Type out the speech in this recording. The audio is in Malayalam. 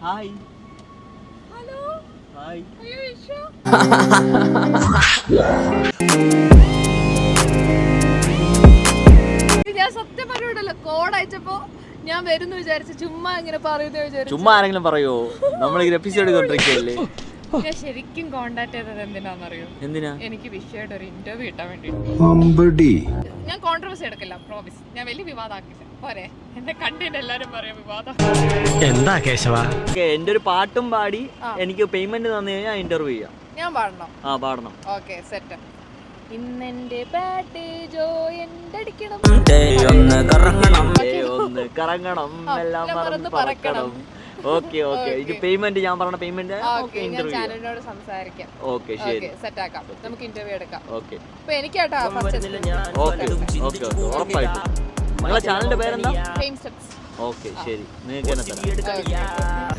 ഹായ്. ഹലോ. ഹായ്. അയ്യോ വിഷു. ഞാൻ സത്യം പറഞ്ഞല്ലോ കോഡ് അയച്ചപ്പോ ഞാൻ വരുന്നു വിചാരിച്ചു. ചുമ്മാ ഇങ്ങനെ പറയുന്ന വിചാരിച്ചു. ചുമ്മാ ആരെങ്കിലും പറയോ? നമ്മളിങ്ങനെ എപ്പിസോഡ് കൊണ്ടിരിക്കുകയല്ലേ. ഞാൻ ശരിക്കും കോണ്ടാക്ട് ചെയ്തത് എന്തിനാണെന്നറിയോ? എന്തിനാ? എനിക്ക് വിഷയമായിട്ട് ഒരു ഇന്റർവ്യൂ കിട്ടാൻ വേണ്ടി. ഞാൻ കോൺട്രവേഴ്സി എടുക്കില്ല, പ്രോമിസ്. ഞാൻ വലിയ വിവാദമാക്കില്ല. പോരെ, എന്നെ കണ്ടിട്ട് എല്ലാരും പറയാം വിവാദം. എന്താ കേശവ? എന്റെ ഒരു പാട്ടും പാടി എനിക്ക് പേയ്മെന്റ് തന്നു കഴിഞ്ഞാൽ ഇന്റർവ്യൂ ചെയ്യാം. ഞാൻ പാടണം? പാടണം. Okay, set. ഇന്നെന്റെ പാട്ട് ജോയന്റെ അടിക്കണം, ഒന്ന് കറങ്ങണം, എല്ലാം മറന്ന് പറക്കണം. Okay okay. ഇത് പേയ്മെന്റ് ഞാൻ പറഞ്ഞ പേയ്മെന്റ് ചാനലിനോട് സംസാരിക്കാം. ഓക്കെ ശരി, സെറ്റ് ആക്കാം. നമുക്ക് ഇന്റർവ്യൂ എടുക്കാം. ഓക്കെ അപ്പൊ എനിക്കാട്ടോ ഓക്കെ ഓക്കെ ഉറപ്പായിട്ടും. നിങ്ങളെ ചാനലിന്റെ പേരെന്താ? Fame steps. ഓക്കെ ശരി, നിങ്ങൾക്ക് തന്നെ തരാം.